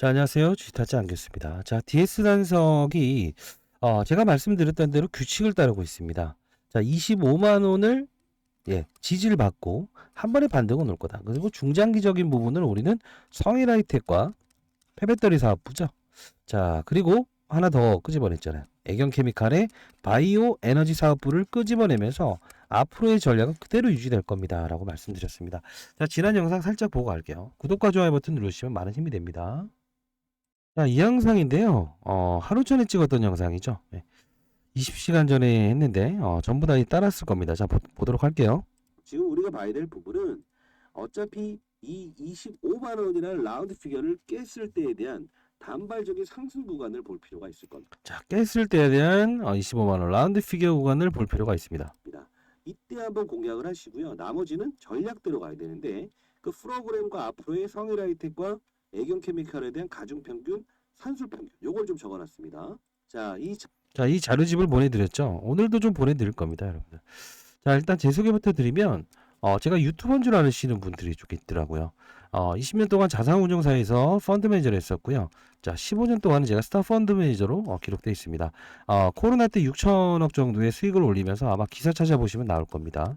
자, 안녕하세요. 주식타짜 안겼습니다. 자, DS 단석이 제가 말씀드렸던 대로 규칙을 따르고 있습니다. 자, 25만 원을 지지를 받고 한 번에 반등은 올 거다. 그리고 중장기적인 부분을 우리는 성일하이텍과 폐배터리 사업부죠. 자, 그리고 하나 더 끄집어냈잖아요. 애경케미칼의 바이오 에너지 사업부를 끄집어내면서 앞으로의 전략은 그대로 유지될 겁니다. 라고 말씀드렸습니다. 자, 지난 영상 살짝 보고 갈게요. 구독과 좋아요 버튼 누르시면 많은 힘이 됩니다. 자, 이 영상인데요. 하루 전에 찍었던 영상이죠. 20시간 전에 했는데, 전부 다 따랐을 겁니다. 자, 보도록 할게요. 지금 우리가 봐야 될 부분은 어차피 이 25만 원이라는 라운드 피겨를 깼을 때에 대한 단발적인 상승 구간을 볼 필요가 있을 겁니다. 자, 깼을 때에 대한 25만 원 라운드 피겨 구간을 볼 필요가 있습니다. 이때 한번 공략을 하시고요. 나머지는 전략대로 가야 되는데 그 프로그램과 앞으로의 성일하이텍과 애경케미칼에 대한 가중평균, 산술평균 요걸 좀 적어놨습니다. 자, 이 자료집을 보내드렸죠. 오늘도 좀 보내드릴 겁니다, 여러분들. 자, 일단 제 소개부터 드리면 제가 유튜버인 줄 아시는 분들이 좀 있더라고요. 20년 동안 자산운용사에서 펀드 매니저를 했었고요. 자, 15년 동안은 제가 스타 펀드 매니저로 기록되어 있습니다. 코로나 때 6천억 정도의 수익을 올리면서 아마 기사 찾아보시면 나올 겁니다.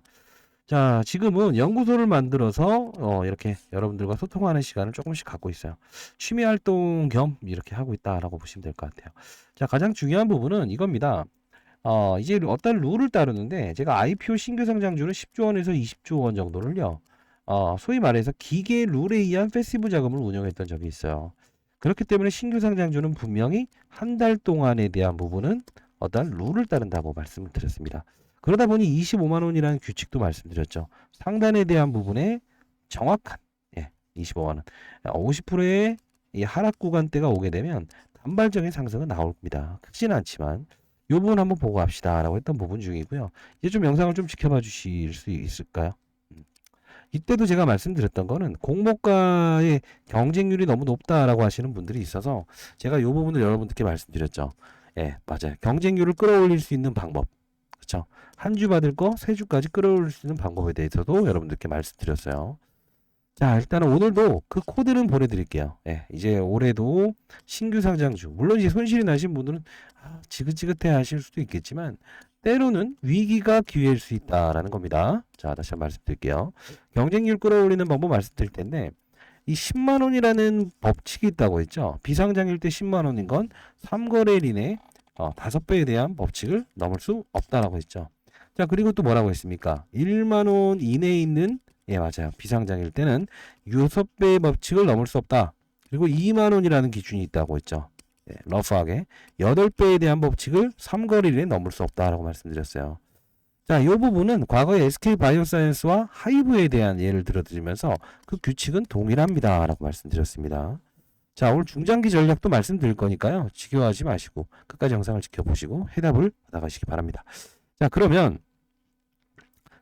자, 지금은 연구소를 만들어서 이렇게 여러분들과 소통하는 시간을 조금씩 갖고 있어요. 취미 활동 겸 이렇게 하고 있다라고 보시면 될 것 같아요. 자, 가장 중요한 부분은 이겁니다. 이제 어떤 룰을 따르는데 제가 IPO 신규 상장주를 10조 원에서 20조 원 정도를요. 소위 말해서 기계 룰에 의한 패시브 자금을 운영했던 적이 있어요. 그렇기 때문에 신규 상장주는 분명히 한 달 동안에 대한 부분은 어떤 룰을 따른다고 말씀을 드렸습니다. 그러다 보니 25만 원이라는 규칙도 말씀드렸죠. 상단에 대한 부분에 정확한 25만 원, 50%의 이 하락 구간대가 오게 되면 단발적인 상승은 나옵니다. 크지는 않지만 이 부분 한번 보고 합시다 라고 했던 부분 중이고요. 이제 좀 영상을 좀 지켜봐 주실 수 있을까요? 이때도 제가 말씀드렸던 거는 공모가의 경쟁률이 너무 높다라고 하시는 분들이 있어서 제가 이 부분을 여러분들께 말씀드렸죠. 예, 맞아요. 경쟁률을 끌어올릴 수 있는 방법. 그렇죠? 한 주 받을 거 세 주까지 끌어올릴 수 있는 방법에 대해서도 여러분들께 말씀드렸어요. 자, 일단은 오늘도 그 코드는 보내드릴게요. 예, 이제 올해도 신규 상장주, 물론 이제 손실이 나신 분들은 지긋지긋해 하실 수도 있겠지만 때로는 위기가 기회일 수 있다라는 겁니다. 자, 다시 한번 말씀드릴게요. 경쟁률 끌어올리는 방법 말씀드릴 텐데 이 10만 원이라는 법칙이 있다고 했죠. 비상장일 때 10만 원인 건 3거래일 이내 5배에 대한 법칙을 넘을 수 없다라고 했죠. 자, 그리고 또 뭐라고 했습니까? 1만 원 이내에 있는 맞아요. 비상장일 때는 6배의 법칙을 넘을 수 없다. 그리고 2만 원이라는 기준이 있다고 했죠. 러프하게 8배에 대한 법칙을 3거래일에 넘을 수 없다라고 말씀드렸어요. 자, 이 부분은 과거에 SK바이오사이언스와 하이브에 대한 예를 들어드리면서 그 규칙은 동일합니다 라고 말씀드렸습니다. 자, 오늘 중장기 전략도 말씀드릴 거니까요. 지겨워하지 마시고 끝까지 영상을 지켜보시고 해답을 받아가시기 바랍니다. 자, 그러면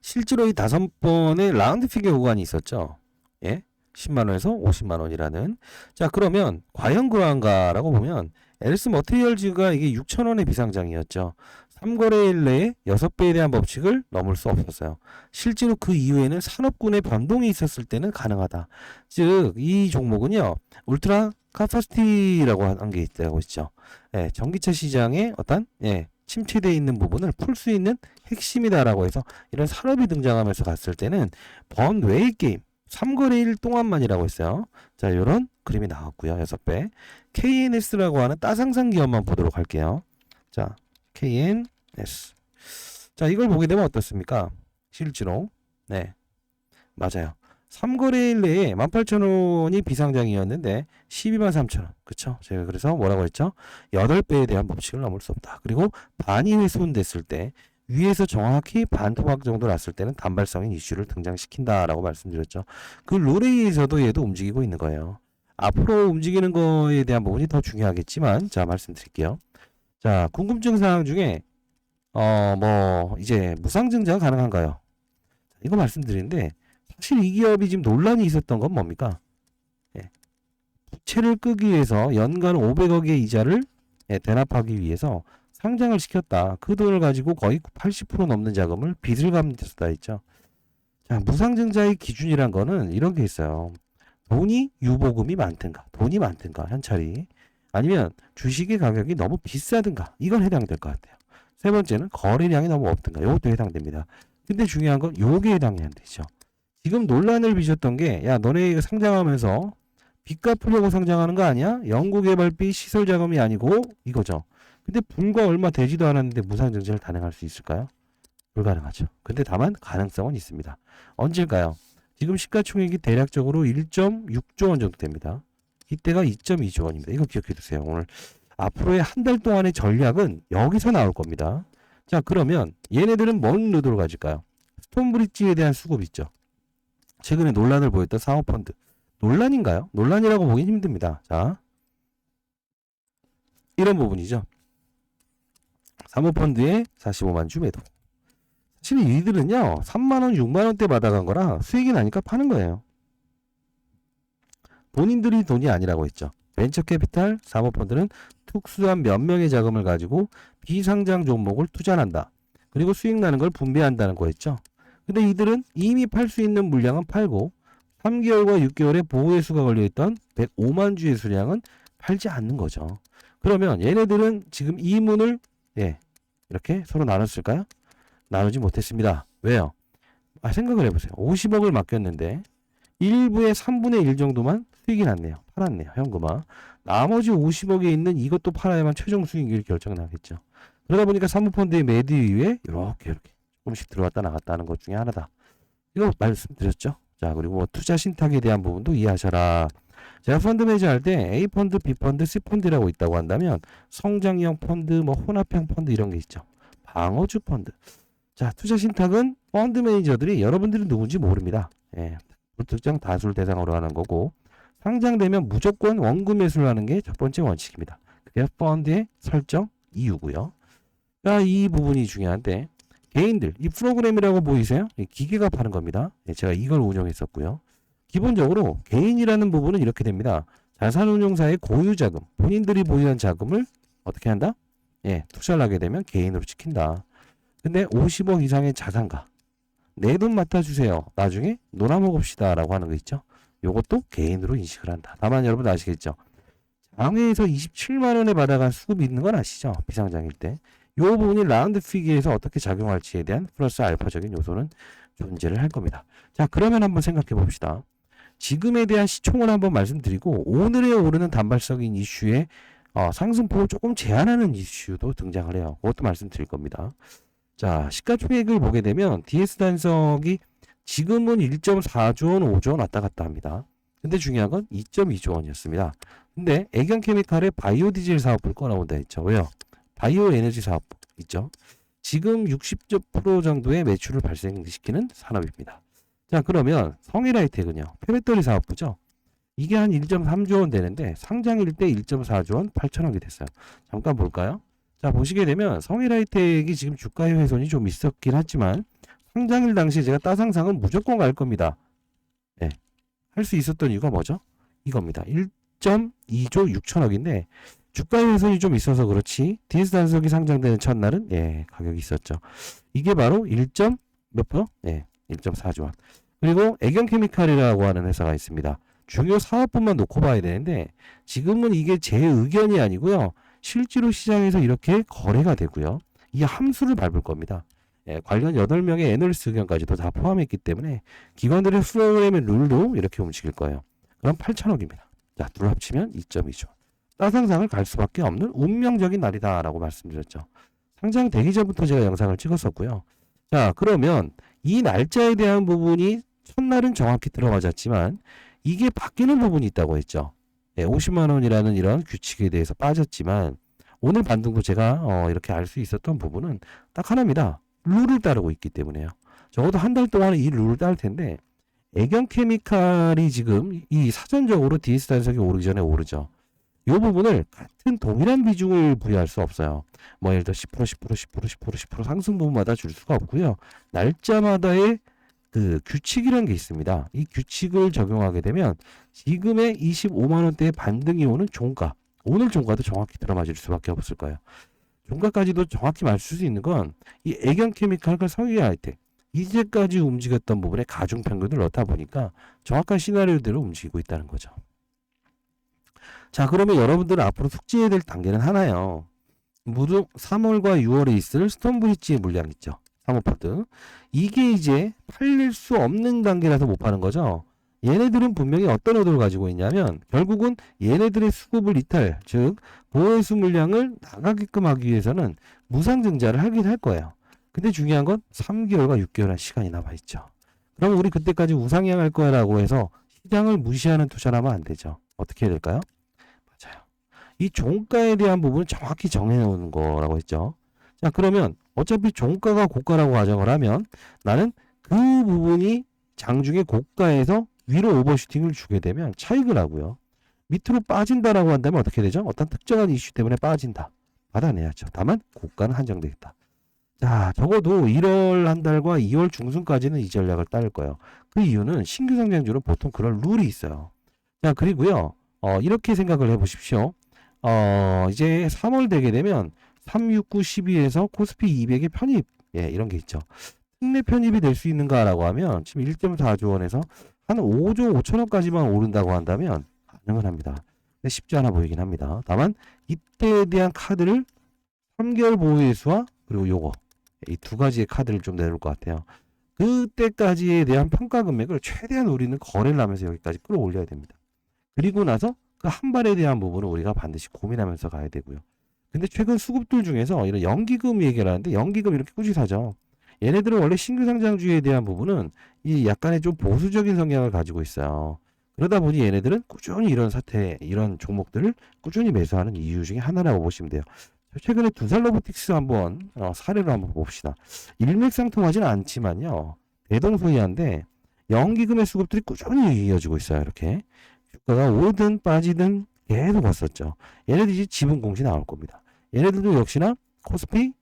실제로 이 5번의 라운드 피겨 구간이 있었죠. 10만원에서 50만원이라는. 자, 그러면 과연 그러한가라고 보면 엘스 머티리얼즈가 이게 6천원의 비상장이었죠. 3거래일 내에 6배에 대한 법칙을 넘을 수 없었어요. 실제로 그 이후에는 산업군의 변동이 있었을 때는 가능하다. 즉, 이 종목은요, 울트라 카파시티라고 한 게 있다고 했죠. 전기차 시장의 어떤, 침체되어 있는 부분을 풀 수 있는 핵심이다라고 해서 이런 산업이 등장하면서 갔을 때는 번외의 게임 3거래일 동안만이라고 했어요. 자, 이런 그림이 나왔고요. 6배. KNS라고 하는 따상상 기업만 보도록 할게요. 자, KNS. 자, 이걸 보게 되면 어떻습니까? 실제로. 맞아요. 3거래일 내에 18,000원이 비상장이었는데 123,000원. 그쵸? 제가 그래서 뭐라고 했죠? 8배에 대한 법칙을 넘을 수 없다. 그리고 반이 훼손됐을 때 위에서 정확히 반 토막 정도 났을 때는 단발성인 이슈를 등장시킨다라고 말씀드렸죠. 그 룰에 의해서도 얘도 움직이고 있는 거예요. 앞으로 움직이는 거에 대한 부분이 더 중요하겠지만 자, 말씀드릴게요. 자, 궁금증 사항 중에 이제 무상증자가 가능한가요? 이거 말씀드리는데 사실 이 기업이 지금 논란이 있었던 건 뭡니까? 부채를 끄기 위해서 연간 500억의 이자를 대납하기 위해서 상장을 시켰다. 그 돈을 가지고 거의 80% 넘는 자금을 빚을 갚는다 했죠. 자, 무상증자의 기준이란 거는 이런 게 있어요. 돈이 유보금이 많든가, 돈이 많든가, 현찰이. 아니면 주식의 가격이 너무 비싸든가, 이건 해당될 것 같아요. 세 번째는 거래량이 너무 없든가, 이것도 해당됩니다. 근데 중요한 건 요게 해당이 안 되죠. 지금 논란을 빚었던 게, 야, 너네 이거 상장하면서 빚 갚으려고 상장하는 거 아니야? 연구개발비 시설 자금이 아니고 이거죠. 근데 불과 얼마 되지도 않았는데 무상증자를 단행할 수 있을까요? 불가능하죠. 근데 다만 가능성은 있습니다. 언제일까요? 지금 시가총액이 대략적으로 1.6조 원 정도 됩니다. 이때가 2.2조 원입니다. 이거 기억해 두세요. 오늘 앞으로의 한 달 동안의 전략은 여기서 나올 겁니다. 자, 그러면 얘네들은 뭔 의도를 가질까요? 스톤브리지에 대한 수급 있죠. 최근에 논란을 보였던 사모펀드. 논란인가요? 논란이라고 보긴 힘듭니다. 자, 이런 부분이죠. 사모펀드에 45만 주 매도. 사실 이들은요, 3만원, 6만원대 받아간 거라 수익이 나니까 파는 거예요. 본인들이 돈이 아니라고 했죠. 벤처캐피탈, 사모펀드는 특수한 몇 명의 자금을 가지고 비상장 종목을 투자한다. 그리고 수익 나는 걸 분배한다는 거였죠. 근데 이들은 이미 팔 수 있는 물량은 팔고 3개월과 6개월의 보호해수가 걸려있던 105만 주의 수량은 팔지 않는 거죠. 그러면 얘네들은 지금 이 문을 이렇게 서로 나눴을까요? 나누지 못했습니다. 왜요? 생각을 해보세요. 50억을 맡겼는데 일부의 3분의 1 정도만 수익이 났네요. 팔았네요. 현금화. 나머지 50억에 있는 이것도 팔아야만 최종 수익률이 결정나겠죠. 그러다 보니까 사모펀드의 매도 이후에 이렇게 조금씩 들어왔다 나갔다 하는 것 중에 하나다. 이거 말씀드렸죠. 자, 그리고 뭐 투자 신탁에 대한 부분도 이해하셔라. 제가 펀드 매니저 할 때 A 펀드, B 펀드, C 펀드라고 있다고 한다면 성장형 펀드, 뭐 혼합형 펀드 이런 게 있죠. 방어주 펀드. 자, 투자 신탁은 펀드 매니저들이 여러분들이 누군지 모릅니다. 불특정 다수를 대상으로 하는 거고 상장되면 무조건 원금 매수를 하는 게 첫 번째 원칙입니다. 그게 펀드의 설정 이유고요. 자, 이 부분이 중요한데 개인들, 이 프로그램이라고 보이세요? 기계가 파는 겁니다. 제가 이걸 운영했었고요. 기본적으로 개인이라는 부분은 이렇게 됩니다. 자산운용사의 고유자금, 본인들이 보유한 자금을 어떻게 한다? 투자를 하게 되면 개인으로 지킨다. 근데 50억 이상의 자산가, 내 돈 맡아주세요. 나중에 놀아먹읍시다 라고 하는 거 있죠. 요것도 개인으로 인식을 한다. 다만 여러분 아시겠죠? 장외에서 27만원에 받아간 수급이 있는 건 아시죠? 비상장일 때. 요 부분이 라운드 피기에서 어떻게 작용할지에 대한 플러스 알파적인 요소는 존재를 할 겁니다. 자, 그러면 한번 생각해 봅시다. 지금에 대한 시총을 한번 말씀드리고 오늘에 오르는 단발적인 이슈에 상승폭을 조금 제한하는 이슈도 등장을 해요. 그것도 말씀드릴 겁니다. 자, 시가총액을 보게 되면 DS 단석이 지금은 1.4조 원, 5조 원 왔다 갔다 합니다. 근데 중요한 건 2.2조 원이었습니다. 근데 애경케미칼의 바이오 디젤 사업을 꺼내온다 했죠. 왜요? 바이오 에너지 사업 있죠. 지금 60% 정도의 매출을 발생시키는 산업입니다. 자, 그러면 성일하이텍은요. 폐배터리 사업부죠. 이게 한 1.3조 원 되는데 상장일 때 1.4조 원 8천억이 됐어요. 잠깐 볼까요? 자, 보시게 되면 성일하이텍이 지금 주가의 훼손이 좀 있었긴 하지만 상장일 당시에 제가 따상상은 무조건 갈 겁니다. 할 수 있었던 이유가 뭐죠? 이겁니다. 1.2조 6천억인데 주가의 훼손이 좀 있어서 그렇지 DS 단석이 상장되는 첫날은 가격이 있었죠. 이게 바로 1. 몇 프로? 1.4조 원. 그리고 애경케미칼이라고 하는 회사가 있습니다. 중요 사업부만 놓고 봐야 되는데 지금은 이게 제 의견이 아니고요. 실제로 시장에서 이렇게 거래가 되고요. 이 함수를 밟을 겁니다. 관련 8명의 애널리스트 의견까지도 다 포함했기 때문에 기관들의 프로그램의 룰도 이렇게 움직일 거예요. 그럼 8천억입니다. 자, 둘 합치면 2.2조. 따상상을 갈 수밖에 없는 운명적인 날이다라고 말씀드렸죠. 상장되기 전부터 제가 영상을 찍었었고요. 자, 그러면 이 날짜에 대한 부분이 첫날은 정확히 들어맞았지만 이게 바뀌는 부분이 있다고 했죠. 50만 원이라는 이런 규칙에 대해서 빠졌지만 오늘 반등도 제가 이렇게 알 수 있었던 부분은 딱 하나입니다. 룰을 따르고 있기 때문에요. 적어도 한 달 동안은 이 룰을 따를 텐데 애경케미칼이 지금 이 사전적으로 DS 단석이 오르기 전에 오르죠. 이 부분을 같은 동일한 비중을 부여할 수 없어요. 뭐 예를 들어 10% 상승 부분마다 줄 수가 없고요. 날짜마다의 그 규칙이라는 게 있습니다. 이 규칙을 적용하게 되면 지금의 25만 원대의 반등이 오는 종가, 오늘 종가도 정확히 들어맞을 수밖에 없을 거예요. 종가까지도 정확히 맞출 수 있는 건 이 애경케미칼과 성일하이텍 이제까지 움직였던 부분에 가중평균을 넣다 보니까 정확한 시나리오대로 움직이고 있다는 거죠. 자, 그러면 여러분들은 앞으로 숙지해야 될 단계는 하나요. 모두 3월과 6월에 있을 스톤브리지의 물량 있죠. 사모펀드. 이게 이제 팔릴 수 없는 단계라서 못 파는 거죠. 얘네들은 분명히 어떤 의도를 가지고 있냐면 결국은 얘네들의 수급을 이탈, 즉 보호회수 물량을 나가게끔 하기 위해서는 무상증자를 하긴 할 거예요. 근데 중요한 건 3개월과 6개월의 시간이 남아있죠. 그럼 우리 그때까지 우상향할 거야 라고 해서 시장을 무시하는 투자를 하면 안 되죠. 어떻게 해야 될까요? 맞아요. 이 종가에 대한 부분을 정확히 정해놓는 거라고 했죠. 자, 그러면 어차피 종가가 고가라고 가정을 하면 나는 그 부분이 장중에 고가에서 위로 오버슈팅을 주게 되면 차익을 하고요. 밑으로 빠진다라고 한다면 어떻게 되죠? 어떤 특정한 이슈 때문에 빠진다. 받아내야죠. 다만 고가는 한정되겠다. 자, 적어도 1월 한 달과 2월 중순까지는 이 전략을 따를 거예요. 그 이유는 신규 상장주는 보통 그런 룰이 있어요. 자, 그리고요. 이렇게 생각을 해보십시오. 이제 3월 되게 되면 3, 6, 9, 12에서 코스피 200의 편입, 예, 이런 게 있죠. 특례 편입이 될 수 있는가라고 하면 지금 1.4조 원에서 한 5조 5천원까지만 오른다고 한다면 가능은 합니다. 근데 쉽지 않아 보이긴 합니다. 다만 이때에 대한 카드를 3개월 보호회수와 그리고 요거 이 두 가지의 카드를 좀 내놓을 것 같아요. 그때까지에 대한 평가 금액을 최대한 우리는 거래를 하면서 여기까지 끌어올려야 됩니다. 그리고 나서 그 한 발에 대한 부분은 우리가 반드시 고민하면서 가야 되고요. 근데 최근 수급들 중에서 이런 연기금 얘기를 하는데 연기금 이렇게 꾸준히 사죠. 얘네들은 원래 신규 상장주에 대한 부분은 이 약간의 좀 보수적인 성향을 가지고 있어요. 그러다 보니 얘네들은 꾸준히 이런 사태, 이런 종목들을 꾸준히 매수하는 이유 중에 하나라고 보시면 돼요. 최근에 두살로보틱스 한번 사례로 한번 봅시다. 일맥상통하지는 않지만요. 대동소이한데 연기금의 수급들이 꾸준히 이어지고 있어요. 이렇게 주가가 오르든 빠지든 계속 왔었죠. 얘네들이 이제 지분 공시 나올 겁니다. 얘네들도 역시나 코스피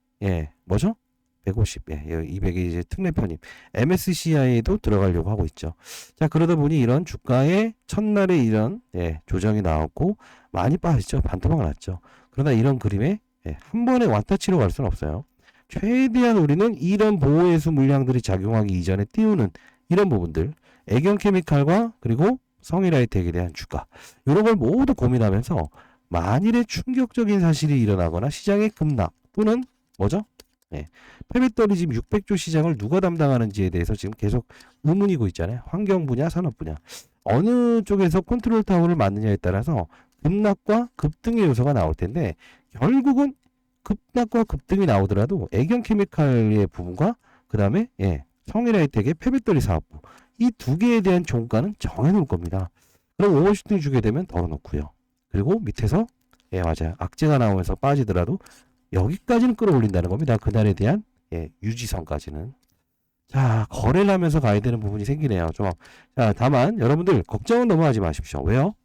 뭐죠? 150, 200이 이제 특례 편입, MSCI에도 들어가려고 하고 있죠. 자, 그러다 보니 이런 주가의 첫날에 이런 조정이 나왔고 많이 빠졌죠. 반토막 났죠. 그러나 이런 그림에 한 번에 완타치로 갈 수는 없어요. 최대한 우리는 이런 보호회수 물량들이 작용하기 이전에 띄우는 이런 부분들, 애경케미칼과 그리고 성일하이텍에 대한 주가, 이런 걸 모두 고민하면서 만일에 충격적인 사실이 일어나거나 시장의 급락 또는 뭐죠? 패배떨이 지금 600조 시장을 누가 담당하는지에 대해서 지금 계속 의문이고 있잖아요. 환경 분야, 산업 분야. 어느 쪽에서 컨트롤 타워를 맞느냐에 따라서 급락과 급등의 요소가 나올 텐데 결국은 급락과 급등이 나오더라도 애경케미칼의 부분과 그 다음에 성일하이텍의 패배떨이 사업부 이 두 개에 대한 종가는 정해놓을 겁니다. 그럼 오버슈팅 주게 되면 덜어놓고요. 그리고 밑에서 맞아요. 악재가 나오면서 빠지더라도 여기까지는 끌어올린다는 겁니다. 그날에 대한 유지선까지는. 자, 거래를 하면서 가야 되는 부분이 생기네요. 자, 다만 여러분들 걱정은 너무 하지 마십시오. 왜요?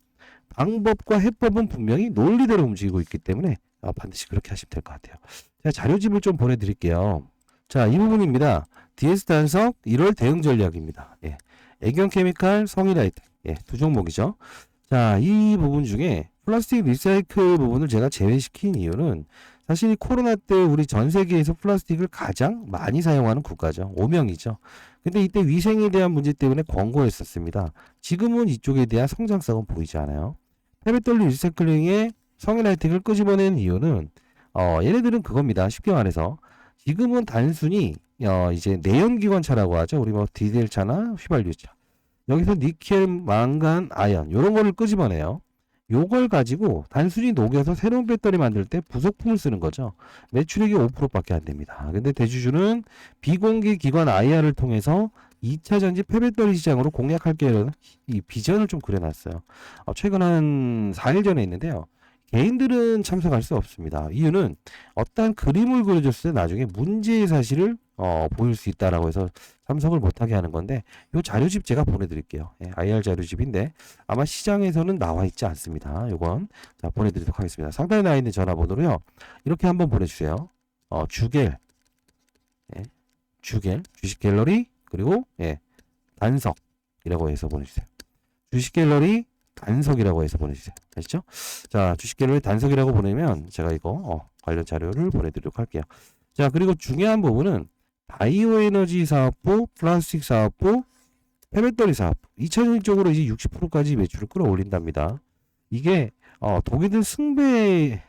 방법과 해법은 분명히 논리대로 움직이고 있기 때문에 반드시 그렇게 하시면 될 것 같아요. 제가 자료집을 좀 보내드릴게요. 자, 이 부분입니다. DS 단석 1월 대응 전략입니다. 애경케미칼, 성일하이텍 두 종목이죠. 자, 이 부분 중에 플라스틱 리사이클 부분을 제가 제외시킨 이유는 사실 이 코로나 때 우리 전 세계에서 플라스틱을 가장 많이 사용하는 국가죠. 오명이죠. 근데 이때 위생에 대한 문제 때문에 권고했었습니다. 지금은 이쪽에 대한 성장성은 보이지 않아요. 패배떨리 리사이클링의 성인하이텍을 끄집어낸 이유는 얘네들은 그겁니다. 쉽게 말해서 지금은 단순히 이제 내연기관차라고 하죠. 우리 뭐 디젤차나 휘발유차. 여기서 니켈, 망간, 아연 이런 거를 끄집어내요. 요걸 가지고 단순히 녹여서 새로운 배터리 만들 때 부속품을 쓰는 거죠. 매출액이 5%밖에 안 됩니다. 근데 대주주는 비공개 기관 IR을 통해서 2차 전지 폐배터리 시장으로 공략할게요. 이 비전을 좀 그려놨어요. 최근 한 4일 전에 있는데요. 개인들은 참석할 수 없습니다. 이유는 어떠한 그림을 그려줬을 때 나중에 문제의 사실을 보일 수 있다라고 해서 참석을 못하게 하는 건데 이 자료집 제가 보내드릴게요. IR 자료집인데 아마 시장에서는 나와 있지 않습니다. 요건 자 보내드리도록 하겠습니다. 상단에 나와 있는 전화번호로요. 이렇게 한번 보내주세요. 주겔, 주겔, 주식갤러리 그리고 단석이라고 해서 보내주세요. 주식갤러리 단석이라고 해서 보내주세요. 아시죠? 자, 주식갤러리 단석이라고 보내면 제가 이거 관련 자료를 보내드리도록 할게요. 자, 그리고 중요한 부분은 바이오 에너지 사업부, 플라스틱 사업부, 폐배터리 사업. 2001쪽으로 이제 60%까지 매출을 끌어올린답니다. 이게 독일은 성배일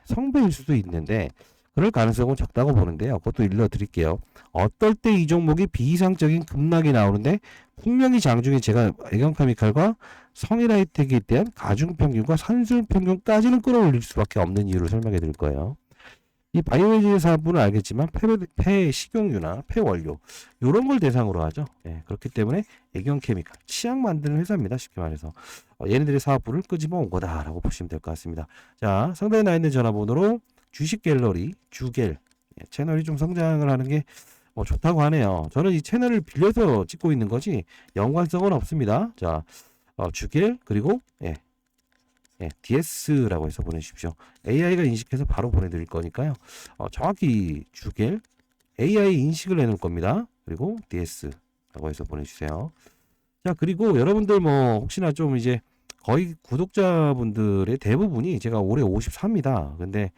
수도 있는데 그럴 가능성은 적다고 보는데요. 그것도 일러드릴게요. 어떨 때 이 종목이 비이상적인 급락이 나오는데 분명히 장중에 제가 애경케미칼과 성일하이텍에 대한 가중평균과 산술평균까지는 끌어올릴 수밖에 없는 이유를 설명해 드릴 거예요. 이 바이오에너지 사업부는 알겠지만 폐식용유나 폐원료 이런 걸 대상으로 하죠. 예, 그렇기 때문에 애경케미칼 치약 만드는 회사입니다. 쉽게 말해서 얘네들의 사업부를 끄집어 온 거다라고 보시면 될 것 같습니다. 자, 상단에 나 있는 전화번호로 주식 갤러리 주갤 채널이 좀 성장을 하는 게 좋다고 하네요. 저는 이 채널을 빌려서 찍고 있는 거지 연관성은 없습니다. 자, 주갤 그리고 DS라고 해서 보내주십시오. AI가 인식해서 바로 보내드릴 거니까요. 정확히 주갤 AI 인식을 해놓을 겁니다. 그리고 DS라고 해서 보내주세요. 자, 그리고 여러분들 혹시나 좀 이제 거의 구독자분들의 대부분이 제가 올해 54입니다. 근데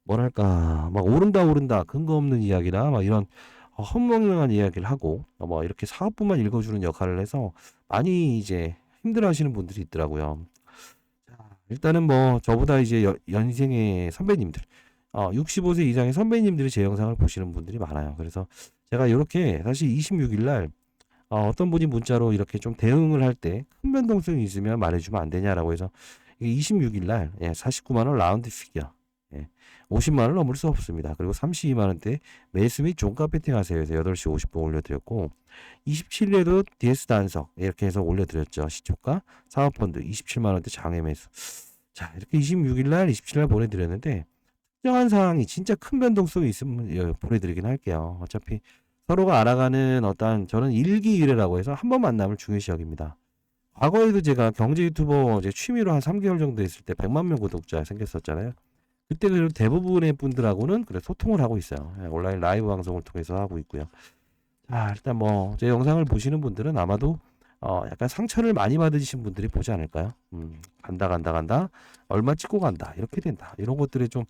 뭐랄까 막 오른다 근거 없는 이야기나 막 이런 헛멍멍한 이야기를 하고 이렇게 사업부만 읽어주는 역할을 해서 많이 이제 힘들어하시는 분들이 있더라고요. 일단은 저보다 이제 연생의 선배님들 65세 이상의 선배님들이 제 영상을 보시는 분들이 많아요. 그래서 제가 이렇게 사실 26일 날 어떤 분이 문자로 이렇게 좀 대응을 할 때 큰 변동성이 있으면 말해주면 안 되냐라고 해서 26일 날 49만 원 라운드 피겨 50만 원을 넘을 수 없습니다. 그리고 32만 원대 매수 및 종가 배팅 하세요. 해서 8시 50분 올려드렸고 27일에도 DS 단석 이렇게 해서 올려드렸죠. 시초가 사업펀드 27만 원대 장외 매수. 자, 이렇게 26일 날 27일 날 보내드렸는데 특정한 사항이 진짜 큰 변동성이 있으면 보내드리긴 할게요. 어차피 서로가 알아가는 저는 일기일회라고 해서 한 번 만남을 중요시 여깁니다. 과거에도 제가 경제 유튜버 취미로 한 3개월 정도 했을 때 100만 명 구독자 생겼었잖아요. 그때 그래도 대부분의 분들하고는 그래 소통을 하고 있어요. 온라인 라이브 방송을 통해서 하고 있고요. 자, 일단 제 영상을 보시는 분들은 아마도 약간 상처를 많이 받으신 분들이 보지 않을까요? 간다 얼마 찍고 간다 이렇게 된다 이런 것들에 좀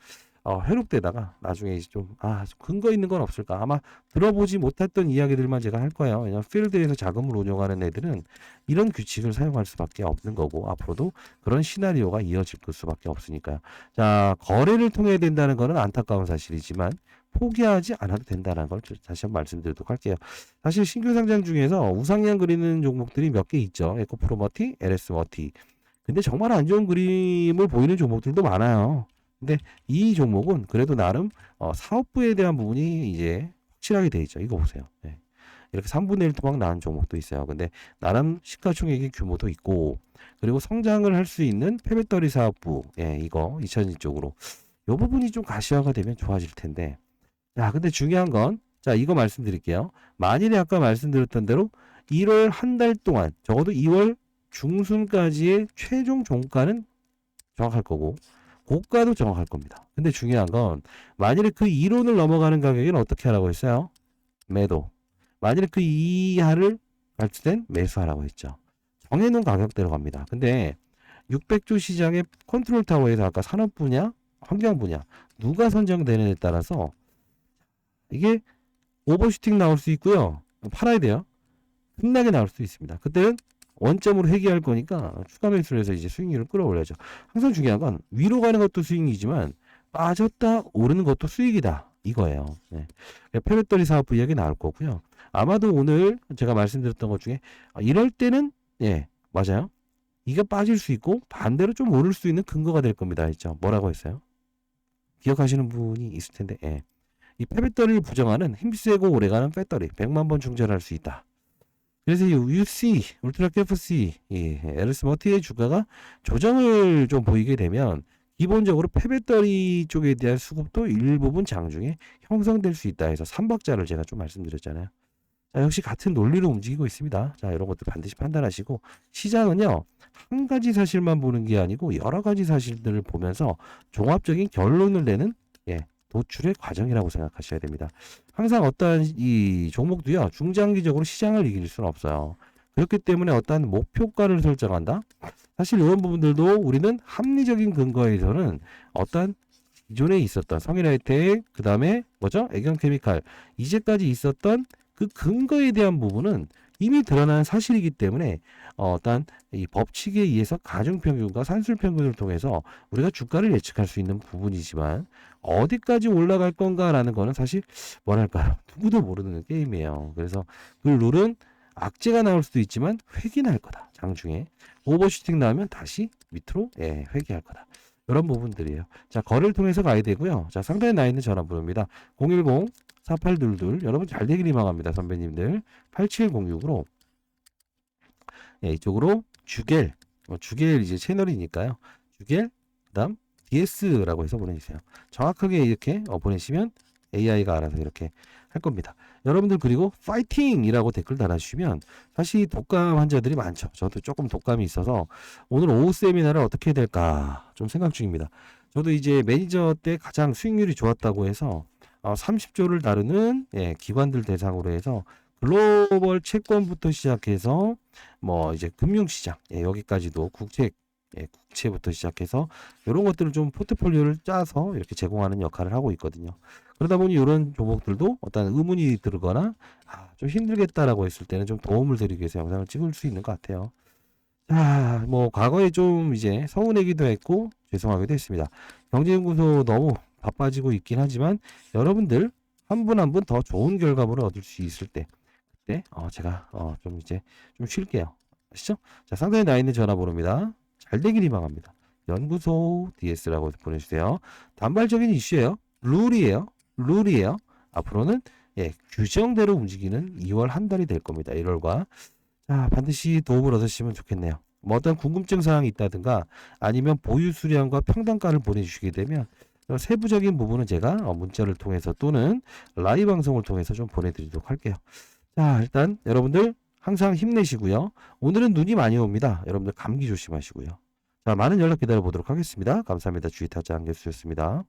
회록되다가 나중에 이제 좀 근거 있는 건 없을까 아마 들어보지 못했던 이야기들만 제가 할 거예요. 왜냐면 필드에서 자금을 운용하는 애들은 이런 규칙을 사용할 수밖에 없는 거고 앞으로도 그런 시나리오가 이어질 수밖에 없으니까요. 자, 거래를 통해야 된다는 거는 안타까운 사실이지만 포기하지 않아도 된다는 걸 다시 한번 말씀드리도록 할게요. 사실 신규 상장 중에서 우상향 그리는 종목들이 몇 개 있죠. 에코프로머티, LS머티. 근데 정말 안 좋은 그림을 보이는 종목들도 많아요. 근데 이 종목은 그래도 나름 사업부에 대한 부분이 이제 확실하게 돼 있죠. 이거 보세요. 이렇게 3분의 1 토막 나는 종목도 있어요. 근데 나름 시가총액의 규모도 있고 그리고 성장을 할 수 있는 폐배터리 사업부 이거 2000년 쪽으로 이 부분이 좀 가시화가 되면 좋아질 텐데 자, 근데 중요한 건 자, 이거 말씀드릴게요. 만일에 아까 말씀드렸던 대로 1월 한 달 동안 적어도 2월 중순까지의 최종 종가는 정확할 거고 고가도 정확할 겁니다. 근데 중요한 건 만일에 그 이론을 넘어가는 가격은 어떻게 하라고 했어요? 매도. 만일에 그 이하를 발주된 매수하라고 했죠. 정해놓은 가격대로 갑니다. 근데 600조 시장의 컨트롤 타워에서 아까 산업 분야, 환경 분야 누가 선정되느냐에 따라서 이게 오버슈팅 나올 수 있고요. 팔아야 돼요. 흥나게 나올 수 있습니다. 그때는 원점으로 회귀할 거니까 추가 매수를 해서 이제 수익률을 끌어올려야죠. 항상 중요한 건 위로 가는 것도 수익이지만 빠졌다 오르는 것도 수익이다. 이거예요. 폐배터리 사업부 이야기 나올 거고요. 아마도 오늘 제가 말씀드렸던 것 중에 이럴 때는 맞아요. 이가 빠질 수 있고 반대로 좀 오를 수 있는 근거가 될 겁니다. 했죠. 뭐라고 했어요? 기억하시는 분이 있을 텐데 이 폐배터리를 부정하는 힘세고 오래가는 배터리 100만 번 충전할 수 있다. 그래서 이 UC, 울트라 KFC, LS머티의 주가가 조정을 좀 보이게 되면 기본적으로 폐배터리 쪽에 대한 수급도 일부분 장중에 형성될 수 있다 해서 3박자를 제가 좀 말씀드렸잖아요. 자, 역시 같은 논리로 움직이고 있습니다. 자, 이런 것들 반드시 판단하시고 시장은요. 한 가지 사실만 보는 게 아니고 여러 가지 사실들을 보면서 종합적인 결론을 내는 도출의 과정이라고 생각하셔야 됩니다. 항상 어떠한 이 종목도요. 중장기적으로 시장을 이길 수는 없어요. 그렇기 때문에 어떠한 목표가를 설정한다. 사실 이런 부분들도 우리는 합리적인 근거에서는 어떠한 기존에 있었던 성일하이텍, 그 다음에 애경케미칼 이제까지 있었던 그 근거에 대한 부분은 이미 드러난 사실이기 때문에 어떤 이 법칙에 의해서 가중평균과 산술평균을 통해서 우리가 주가를 예측할 수 있는 부분이지만 어디까지 올라갈 건가라는 거는 사실 뭐랄까요, 누구도 모르는 게임이에요. 그래서 그 룰은 악재가 나올 수도 있지만 회귀할 거다. 장중에 오버슈팅 나오면 다시 밑으로 회귀할 거다. 이런 부분들이에요. 자, 거래를 통해서 가야 되고요. 자, 상단에 나 있는 전화번호입니다. 010-4822 여러분 잘 되길 희망합니다. 선배님들 8706으로 이쪽으로 주겔 주겔 이제 채널이니까요. 주겔 그다음 DS라고 해서 보내주세요. 정확하게 이렇게 보내시면 AI가 알아서 이렇게 할 겁니다. 여러분들 그리고 파이팅이라고 댓글 달아주시면 사실 독감 환자들이 많죠. 저도 조금 독감이 있어서 오늘 오후 세미나를 어떻게 해야 될까 좀 생각 중입니다. 저도 이제 매니저 때 가장 수익률이 좋았다고 해서 30조를 다루는 기관들 대상으로 해서 글로벌 채권부터 시작해서 뭐 이제 금융시장 여기까지도 국채부터 시작해서 이런 것들을 좀 포트폴리오를 짜서 이렇게 제공하는 역할을 하고 있거든요. 그러다 보니 이런 종목들도 어떤 의문이 들거나 좀 힘들겠다라고 했을 때는 좀 도움을 드리기 위해서 영상을 찍을 수 있는 것 같아요. 자, 뭐 과거에 좀 이제 서운하기도 했고 죄송하기도 했습니다. 경제연구소 너무 바빠지고 있긴 하지만 여러분들 한 분 한 분 더 좋은 결과물을 얻을 수 있을 때 그때 제가 좀 이제 좀 쉴게요. 아시죠? 자, 상단에 나 있는 전화번호입니다. 잘 되길 희망합니다. 연구소 DS라고 보내주세요. 단발적인 이슈예요. 룰이에요. 앞으로는 규정대로 움직이는 2월 한 달이 될 겁니다. 1월과. 자, 반드시 도움을 얻으시면 좋겠네요. 뭐 어떤 궁금증 사항이 있다든가 아니면 보유 수량과 평단가를 보내주시게 되면 세부적인 부분은 제가 문자를 통해서 또는 라이브 방송을 통해서 좀 보내드리도록 할게요. 자, 일단 여러분들 항상 힘내시고요. 오늘은 눈이 많이 옵니다. 여러분들 감기 조심하시고요. 자, 많은 연락 기다려 보도록 하겠습니다. 감사합니다. 주의타자 안개수였습니다.